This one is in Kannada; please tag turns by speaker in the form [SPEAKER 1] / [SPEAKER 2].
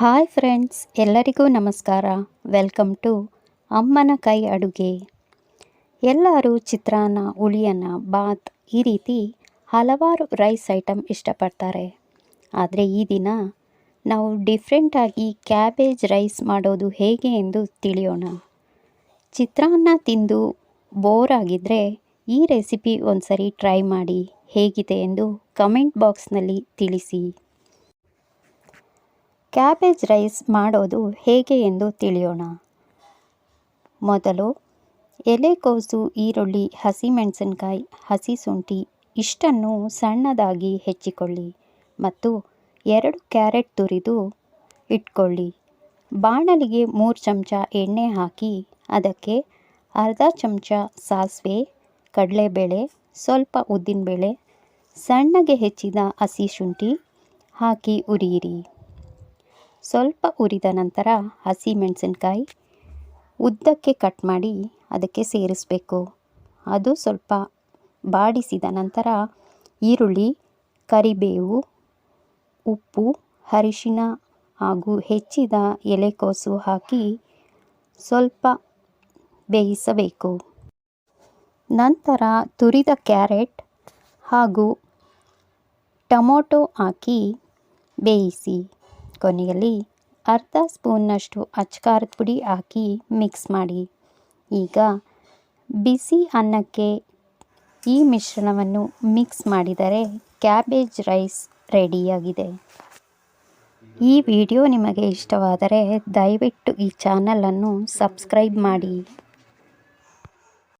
[SPEAKER 1] ಹಾಯ್ ಫ್ರೆಂಡ್ಸ್, ಎಲ್ಲರಿಗೂ ನಮಸ್ಕಾರ. ವೆಲ್ಕಮ್ ಟು ಅಮ್ಮನ ಕೈ ಅಡುಗೆ. ಎಲ್ಲರೂ ಚಿತ್ರಾನ್ನ, ಹುಳಿಯನ್ನ, ಬಾತ್ ಈ ರೀತಿ ಹಲವಾರು ರೈಸ್ ಐಟಮ್ ಇಷ್ಟಪಡ್ತಾರೆ. ಆದರೆ ಈ ದಿನ ನಾವು ಡಿಫ್ರೆಂಟಾಗಿ ಕ್ಯಾಬೇಜ್ ರೈಸ್ ಮಾಡೋದು ಹೇಗೆ ಎಂದು ತಿಳಿಯೋಣ. ಚಿತ್ರಾನ್ನ ತಿಂದು ಬೋರ್ ಆಗಿದ್ದರೆ ಈ ರೆಸಿಪಿ ಒಂದ್ಸರಿ ಟ್ರೈ ಮಾಡಿ. ಹೇಗಿದೆ ಎಂದು ಕಮೆಂಟ್ ಬಾಕ್ಸ್ನಲ್ಲಿ ತಿಳಿಸಿ. ಕ್ಯಾಬೇಜ್ ರೈಸ್ ಮಾಡೋದು ಹೇಗೆ ಎಂದು ತಿಳಿಯೋಣ. ಮೊದಲು ಎಲೆಕೋಸು, ಈರುಳ್ಳಿ, ಹಸಿಮೆಣಸಿನಕಾಯಿ, ಹಸಿ ಶುಂಠಿ ಇಷ್ಟನ್ನು ಸಣ್ಣದಾಗಿ ಹೆಚ್ಚಿಕೊಳ್ಳಿ ಮತ್ತು 2 ಕ್ಯಾರೆಟ್ ತುರಿದು ಇಟ್ಕೊಳ್ಳಿ. ಬಾಣಲಿಗೆ 3 ಚಮಚ ಎಣ್ಣೆ ಹಾಕಿ ಅದಕ್ಕೆ ಅರ್ಧ ಚಮಚ ಸಾಸಿವೆ, ಕಡಲೆಬೇಳೆ, ಸ್ವಲ್ಪ ಉದ್ದಿನಬೇಳೆ, ಸಣ್ಣಗೆ ಹೆಚ್ಚಿದ ಹಸಿ ಶುಂಠಿ ಹಾಕಿ ಹುರಿಯಿರಿ. ಸ್ವಲ್ಪ ಹುರಿದ ನಂತರ ಹಸಿಮೆಣಸಿನಕಾಯಿ ಉದ್ದಕ್ಕೆ ಕಟ್ ಮಾಡಿ ಅದಕ್ಕೆ ಸೇರಿಸಬೇಕು. ಅದು ಸ್ವಲ್ಪ ಬಾಡಿಸಿದ ನಂತರ ಈರುಳ್ಳಿ, ಕರಿಬೇವು, ಉಪ್ಪು, ಅರಿಶಿನ ಹಾಗೂ ಹೆಚ್ಚಿದ ಎಲೆಕೋಸು ಹಾಕಿ ಸ್ವಲ್ಪ ಬೇಯಿಸಬೇಕು. ನಂತರ ತುರಿದ ಕ್ಯಾರೆಟ್ ಹಾಗೂ ಟೊಮೊಟೊ ಹಾಕಿ ಬೇಯಿಸಿ. ಕೊನೆಯಲ್ಲಿ ಅರ್ಧ ಸ್ಪೂನ್ನಷ್ಟು ಅಚ್ಕಾರದ ಪುಡಿ ಹಾಕಿ ಮಿಕ್ಸ್ ಮಾಡಿ. ಈಗ ಬಿಸಿ ಅನ್ನಕ್ಕೆ ಈ ಮಿಶ್ರಣವನ್ನು ಮಿಕ್ಸ್ ಮಾಡಿದರೆ ಕ್ಯಾಬೇಜ್ ರೈಸ್ ರೆಡಿಯಾಗಿದೆ. ಈ ವಿಡಿಯೋ ನಿಮಗೆ ಇಷ್ಟವಾದರೆ ದಯವಿಟ್ಟು ಈ ಚಾನಲನ್ನು ಸಬ್ಸ್ಕ್ರೈಬ್ ಮಾಡಿ.